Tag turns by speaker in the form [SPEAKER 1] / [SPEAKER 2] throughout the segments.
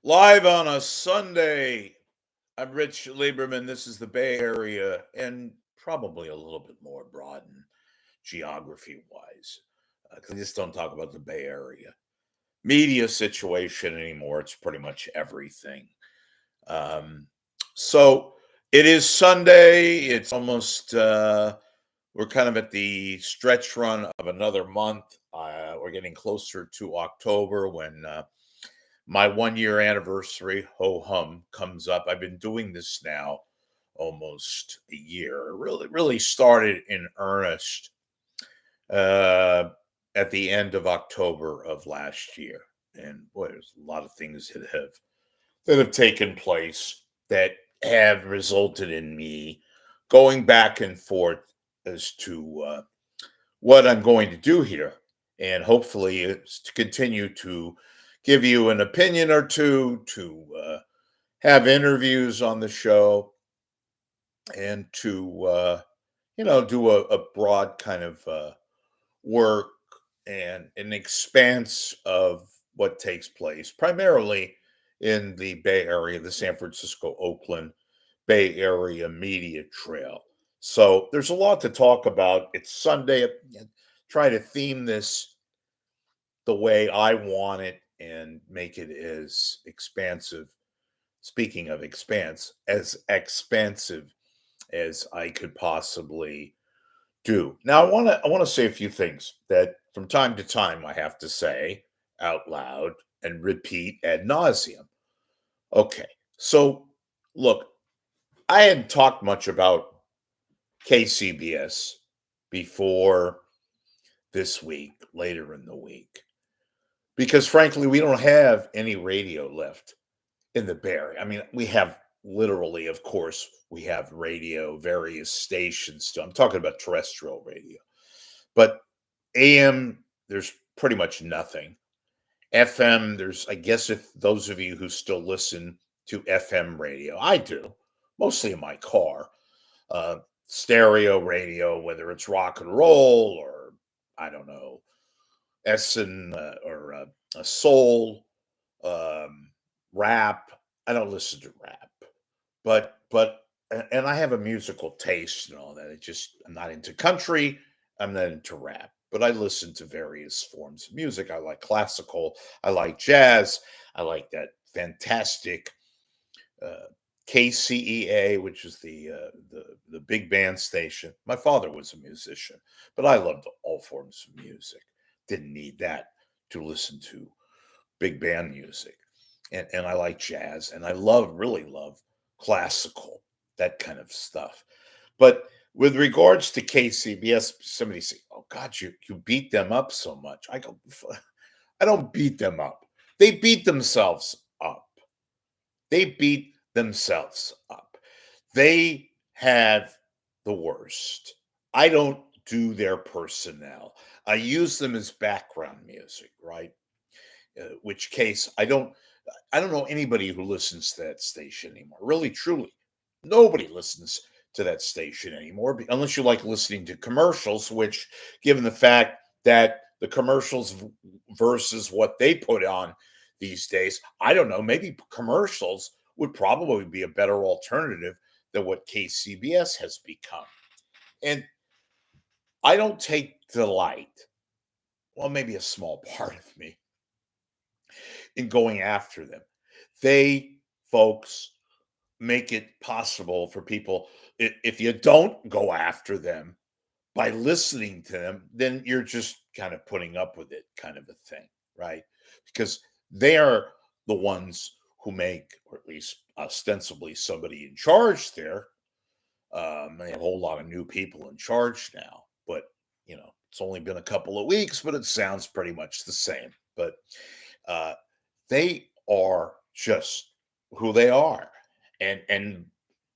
[SPEAKER 1] Live on a Sunday. I'm Rich Lieberman. This is the Bay Area and probably a little bit more broad and geography wise. Because I just don't talk about the Bay Area media situation anymore. It's pretty much everything. Um, so it is Sunday. It's almost, we're kind of at the stretch run of another month. We're getting closer to October when my 1 year anniversary, ho hum, comes up. I've been doing this now almost a year. Really started in earnest uh, at the end of October of last year. And boy, there's a lot of things that have taken place that have resulted in me going back and forth as to what I'm going to do here. And hopefully, it's to continue to give you an opinion or two, to have interviews on the show, and to, do a broad kind of work and an expanse of what takes place, primarily in the Bay Area, the San Francisco, Oakland Bay Area media trail. So there's a lot to talk about. It's Sunday. Try to theme this the way I want it and make it as expansive. Speaking of expanse, as expansive as I could possibly do. Now, I want to say a few things that from time to time I have to say out loud and repeat ad nauseum. Okay, so look, I hadn't talked much about KCBS before this week, later in the week, because frankly, we don't have any radio left in the Bay Area. I mean, we have literally, of course, we have radio, various stations. Still, I'm talking about terrestrial radio, but AM, there's pretty much nothing. FM, there's, I guess, if those of you who still listen to FM radio, I do, mostly in my car, uh, stereo radio, whether it's rock and roll or I don't know, Essen or soul, um, rap. I don't listen to rap, and I have a musical taste and all that. I'm not into country. I'm not into rap, but I listen to various forms of music. I like classical. I like jazz. I like that fantastic uh, KCEA, which is the big band station. My father was a musician, but I loved all forms of music. Didn't need that to listen to big band music. And I like jazz and I really love classical, that kind of stuff. But with regards to KCBS, somebody say, "Oh God, you beat them up so much." I go, I don't beat them up. They beat themselves up. They beat themselves up. They have the worst. I don't do their personnel. I use them as background music, right? Which case I don't know anybody who listens to that station anymore. Really, truly, nobody listens to that station anymore unless you like listening to commercials. Which, given the fact that the commercials versus what they put on these days, I don't know. Maybe commercials would probably be a better alternative than what KCBS has become. And I don't take delight, well, maybe a small part of me, in going after them. They, folks, make it possible for people. If you don't go after them by listening to them, then you're just kind of putting up with it, kind of a thing, right? Because they are the ones who make, or at least ostensibly somebody in charge there. They have a whole lot of new people in charge now, but it's only been a couple of weeks, but it sounds pretty much the same. But uh, they are just who they are, and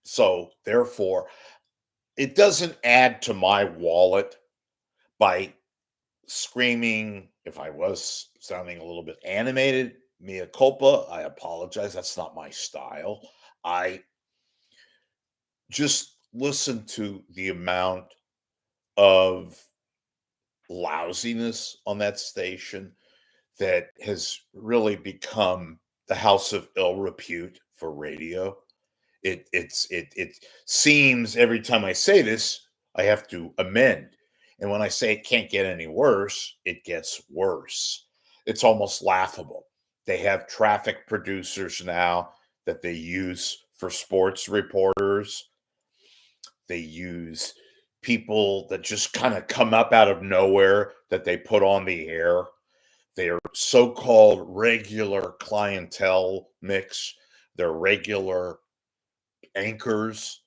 [SPEAKER 1] so therefore it doesn't add to my wallet by screaming. If I was sounding a little bit animated, mea culpa, I apologize. That's not my style. I just listen to the amount of lousiness on that station that has really become the house of ill repute for radio. It seems every time I say this, I have to amend. And when I say it can't get any worse, it gets worse. It's almost laughable. They have traffic producers now that they use for sports reporters. They use people that just kind of come up out of nowhere that they put on the air. They're so-called regular clientele mix. They're regular anchors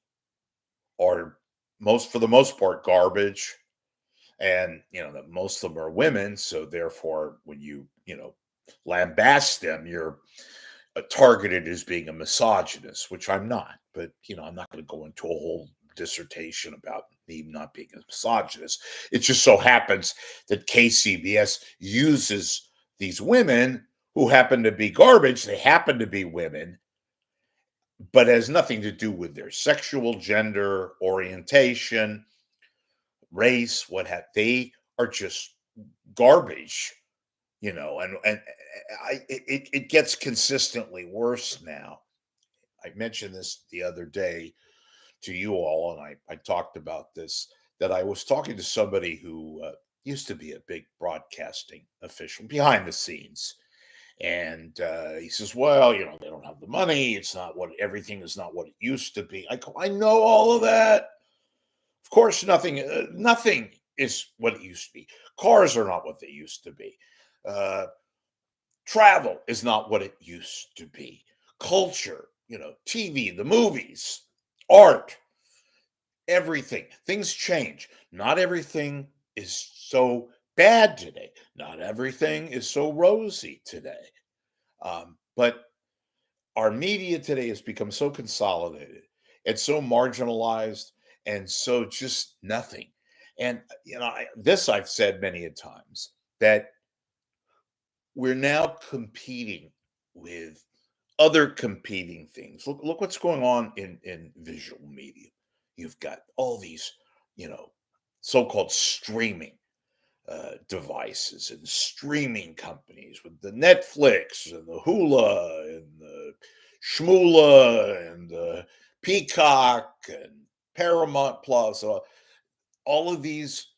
[SPEAKER 1] are for the most part garbage, and that most of them are women, so therefore when you lambast them, you're targeted as being a misogynist, which I'm not. But I'm not going to go into a whole dissertation about me not being a misogynist. It just so happens that KCBS uses these women who happen to be garbage. They happen to be women, but has nothing to do with their sexual gender orientation, race, what have they are just garbage, and it gets consistently worse now. I mentioned this the other day to you all, and I talked about this, that I was talking to somebody who used to be a big broadcasting official behind the scenes. And he says, well, they don't have the money. It's not what everything is not what it used to be. I go, I know all of that. Of course, nothing is what it used to be. Cars are not what they used to be. Uh, Travel is not what it used to be. Culture, TV, the movies, art, everything. Things change. Not everything is so bad today. Not everything is so rosy today. But our media today has become so consolidated and so marginalized and so just nothing. And this I've said many a times, that we're now competing with other competing things. Look what's going on in visual media. You've got all these, you know, so-called streaming devices and streaming companies with the Netflix and the Hula and the Schmoola and the Peacock and Paramount Plus. All of these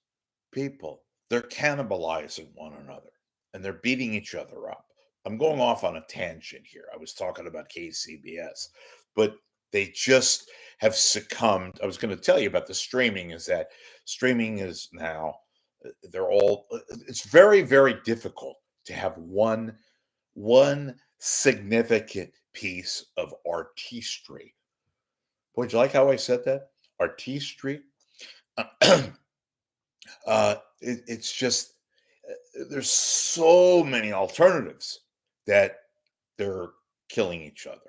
[SPEAKER 1] people, they're cannibalizing one another and they're beating each other up. I'm going off on a tangent here. I was talking about KCBS, but they just have succumbed. I was going to tell you about the streaming, is that streaming is now, it's very, very difficult to have one significant piece of artistry. Boy, do you like how I said that? Artistry. It's just there's so many alternatives that they're killing each other.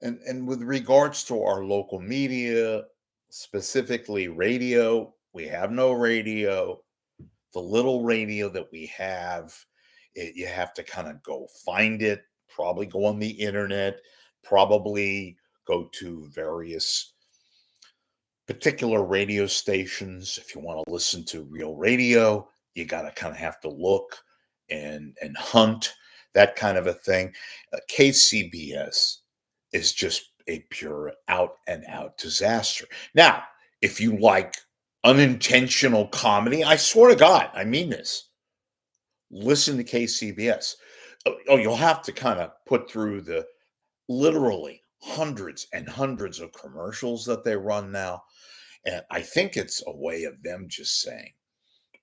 [SPEAKER 1] And with regards to our local media, specifically radio, we have no radio. The little radio that we have, you have to kind of go find it, probably go on the internet, probably go to various particular radio stations. If you want to listen to real radio, you got to kind of have to look and hunt, that kind of a thing. KCBS is just a pure out and out disaster. Now, if you like unintentional comedy, I swear to God, I mean this. Listen to KCBS. Oh, you'll have to kind of put through the literally hundreds and hundreds of commercials that they run now. And I think it's a way of them just saying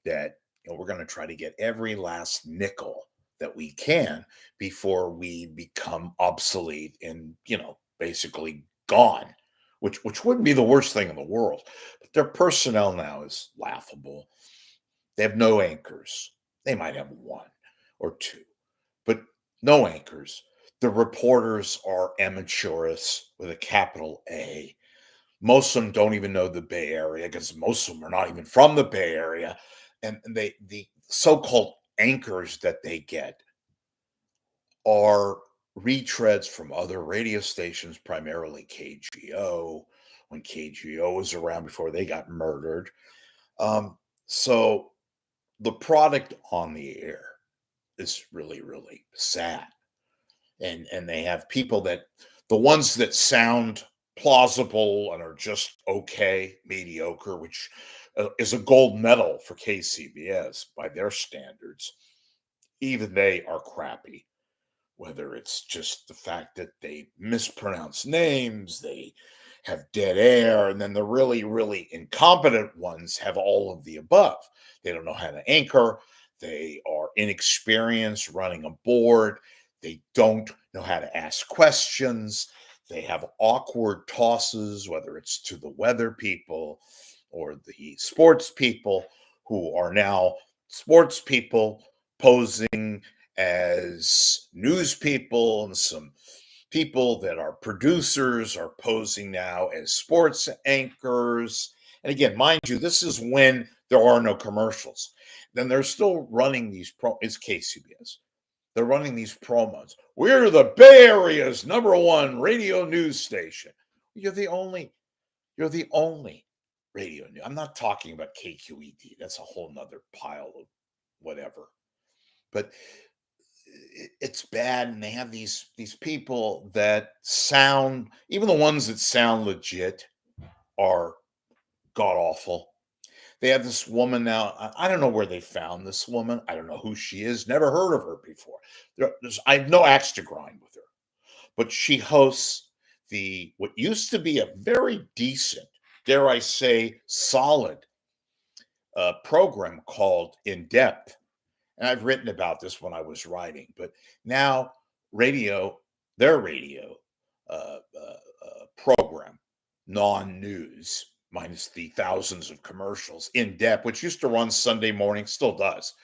[SPEAKER 1] that we're going to try to get every last nickel that we can before we become obsolete and basically gone, which wouldn't be the worst thing in the world. But their personnel now is laughable. They have no anchors. They might have one or two, but no anchors. The reporters are amateurists with a capital A. Most of them don't even know the Bay Area because most of them are not even from the Bay Area. And the so-called anchors that they get are retreads from other radio stations, primarily KGO, when KGO was around before they got murdered. So the product on the air is really, really sad. and they have people that the ones that sound plausible and are just okay, mediocre, which is a gold medal for KCBS by their standards. Even they are crappy, whether it's just the fact that they mispronounce names, they have dead air, and then the really, really incompetent ones have all of the above. They don't know how to anchor, they are inexperienced running a board, they don't know how to ask questions, they have awkward tosses, whether it's to the weather people or the sports people who are now sports people posing as news people, and some people that are producers are posing now as sports anchors. And again, mind you, this is when there are no commercials. Then they're still running these it's KCBS. They're running these promos. We're the Bay Area's #1 radio news station. You're the only, you're the only radio news. I'm not talking about KQED. That's a whole nother pile of whatever. But it's bad, and they have these people that sound, even the ones that sound legit are god awful. They have this woman now. I don't know where they found this woman. I don't know who she is. Never heard of her before. I have no axe to grind with her, but she hosts the what used to be a very decent, dare I say, solid program called In Depth. And I've written about this when I was writing, but now radio, their radio program, non-news, minus the thousands of commercials, In Depth, which used to run Sunday morning, still does.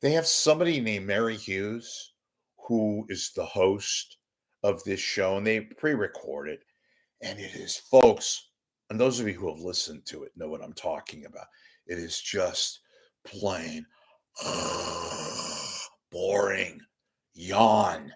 [SPEAKER 1] They have somebody named Mary Hughes who is the host of this show, and they pre-record it. And it is, folks, and those of you who have listened to it know what I'm talking about. It is just plain boring, yawn.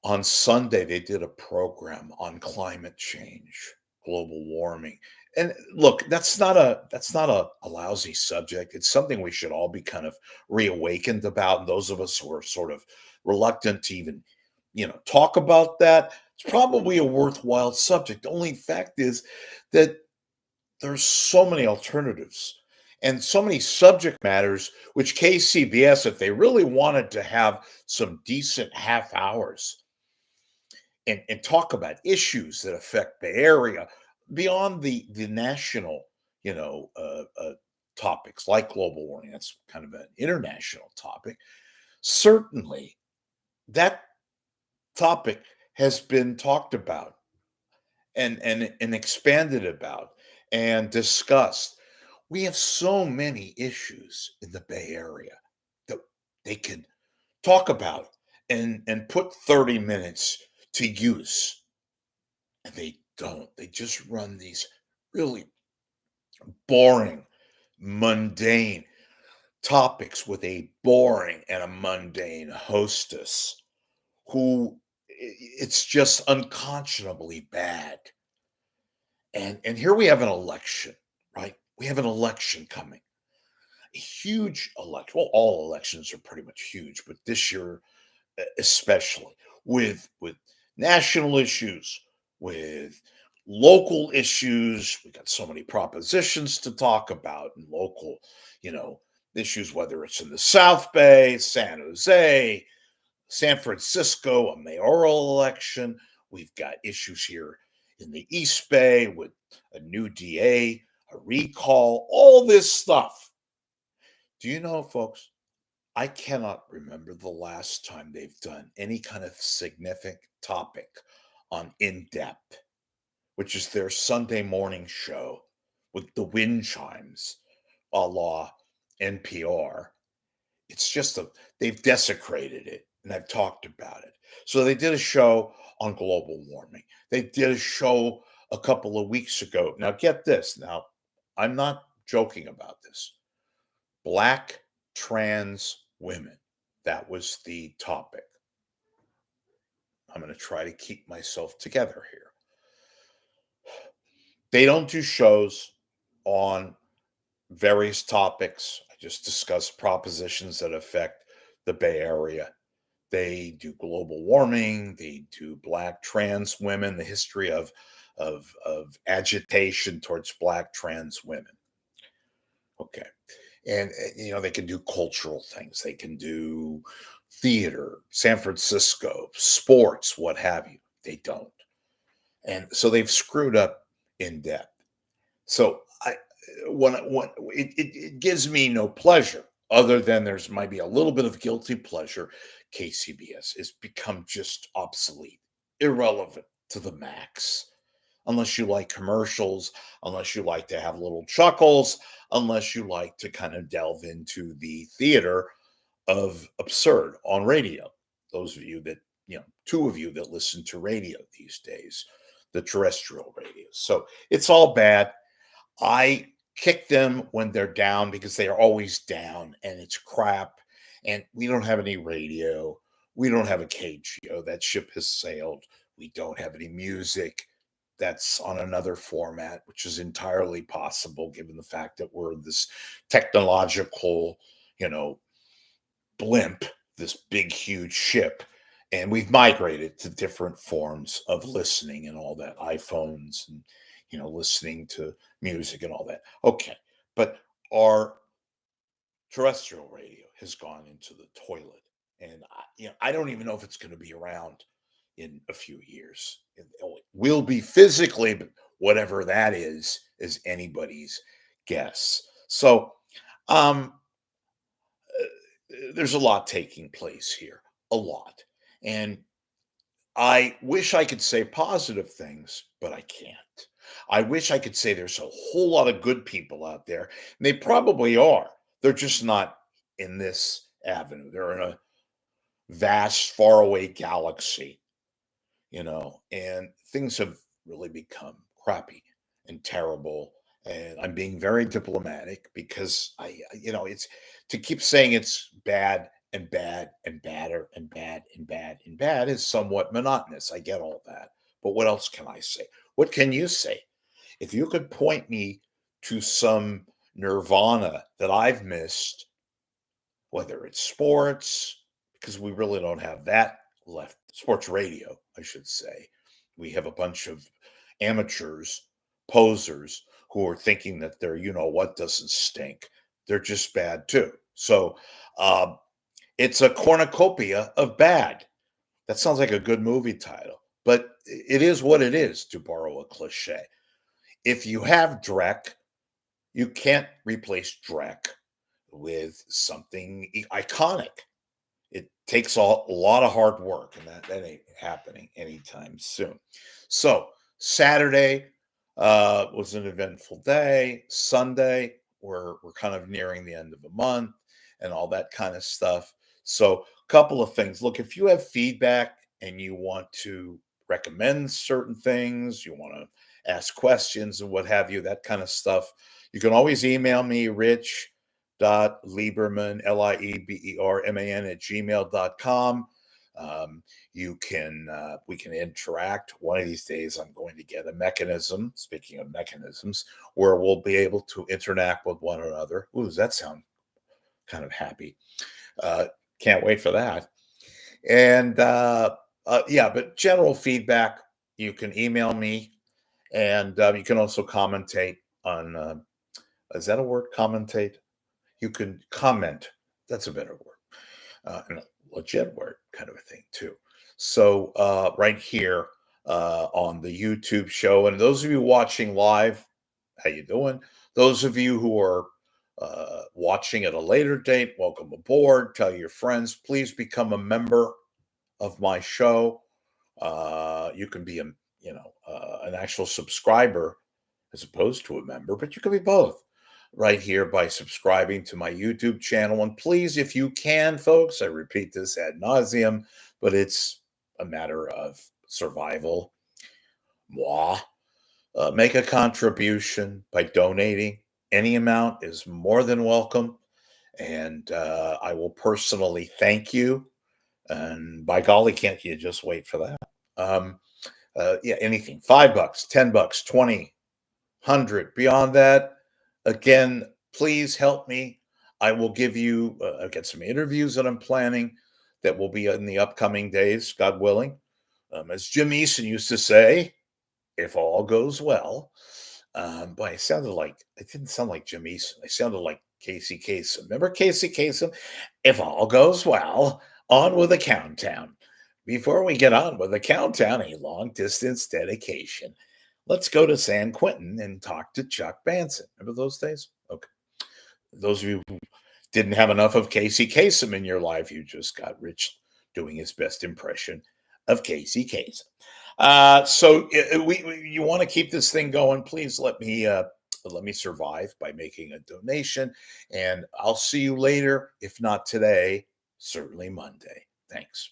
[SPEAKER 1] On Sunday, they did a program on climate change, global warming. And look, that's not a lousy subject. It's something we should all be kind of reawakened about. And those of us who are sort of reluctant to even, talk about that, it's probably a worthwhile subject. The only fact is that there's so many alternatives and so many subject matters which KCBS, if they really wanted to have some decent half hours and talk about issues that affect Bay Area beyond the national, topics like global warming, that's kind of an international topic. Certainly, that topic has been talked about and expanded about and discussed. We have so many issues in the Bay Area that they can talk about and put 30 minutes to use. And they don't. They just run these really boring, mundane topics with a boring and a mundane hostess who it's just unconscionably bad. And here we have an election, right? We have an election coming. A huge election. Well, all elections are pretty much huge, but this year especially with national issues, with local issues. We got so many propositions to talk about and local, you know, issues, whether it's in the South Bay, San Jose, San Francisco, a mayoral election. We've got issues here in the East Bay with a new DA, a recall, all this stuff. Do you know, folks? I cannot remember the last time they've done any kind of significant topic on In Depth, which is their Sunday morning show with the wind chimes, a la NPR. It's just they've desecrated it, and I've talked about it. So they did a show on global warming. They did a show a couple of weeks ago. Now, get this. Now, I'm not joking about this. Black trans women. That was the topic. I'm going to try to keep myself together here. They don't do shows on various topics. I just discussed propositions that affect the Bay Area. They do global warming. They do black trans women, the history of agitation towards black trans women. Okay. And they can do cultural things. They can do theater, San Francisco, sports, what have you. They don't. And so they've screwed up in depth. So when it gives me no pleasure other than there's might be a little bit of guilty pleasure. KCBS has become just obsolete, irrelevant to the max. Unless you like commercials, unless you like to have little chuckles, unless you like to kind of delve into the theater of absurd on radio. Those of you that, two of you that listen to radio these days, the terrestrial radio. So it's all bad. I kick them when they're down because they are always down and it's crap. And we don't have any radio. We don't have a KGO. That ship has sailed. We don't have any music. That's on another format, which is entirely possible given the fact that we're this technological, you know, blimp, this big, huge ship. And we've migrated to different forms of listening and all that, iPhones and, listening to music and all that. Okay. But our terrestrial radio has gone into the toilet. And I don't even know if it's going to be around in a few years. It will be physically, but whatever that is anybody's guess. So um, there's a lot taking place here, a lot. And I wish I could say positive things, but I can't. I wish I could say there's a whole lot of good people out there, and they probably are. They're just not in this avenue. They're in a vast, faraway galaxy, and things have really become crappy and terrible. And I'm being very diplomatic because it's to keep saying it's bad and bad and badder and bad and bad and bad is somewhat monotonous. I get all that. But what else can I say? What can you say? If you could point me to some nirvana that I've missed, whether it's sports, because we really don't have that left, sports radio, I should say. We have a bunch of amateurs, posers who are thinking that their what doesn't stink. They're just bad too. So it's a cornucopia of bad. That sounds like a good movie title, but it is what it is, to borrow a cliche. If you have Drek, you can't replace Drek with something iconic. It takes a lot of hard work, and that ain't happening anytime soon. So Saturday was an eventful day. Sunday, we're kind of nearing the end of the month and all that kind of stuff. So a couple of things. Look, if you have feedback and you want to recommend certain things, you want to ask questions and what have you, that kind of stuff, you can always email me, Lieberman, Lieberman at gmail.com. We can interact. One of these days, I'm going to get a mechanism, speaking of mechanisms, where we'll be able to interact with one another. Ooh, does that sound kind of happy? Can't wait for that. And but general feedback, you can email me, and you can also commentate on, is that a word, commentate? You can comment. That's a better word. And a legit word kind of a thing too. So right here on the YouTube show, and those of you watching live, how you doing? Those of you who are watching at a later date, welcome aboard. Tell your friends. Please become a member of my show. You can be an actual subscriber as opposed to a member, but you can be both right here by subscribing to my YouTube channel. And please, if you can, folks, I repeat this ad nauseum, but it's a matter of survival. Make a contribution by donating. Any amount is more than welcome. And I will personally thank you. And by golly, can't you just wait for that? Anything, $5, $10, 20, 100, beyond that. Again, please help me. I will give you, I've got some interviews that I'm planning that will be in the upcoming days, God willing. As Jim Eason used to say, if all goes well. Boy, it didn't sound like Jim Eason. I sounded like Casey Kasem. Remember Casey Kasem? If all goes well, on with the countdown. Before we get on with the countdown, a long distance dedication. Let's go to San Quentin and talk to Chuck Banson. Remember those days? Okay. Those of you who didn't have enough of Casey Kasem in your life, you just got Rich doing his best impression of Casey Kasem. So you want to keep this thing going? Please let me survive by making a donation, and I'll see you later. If not today, certainly Monday. Thanks.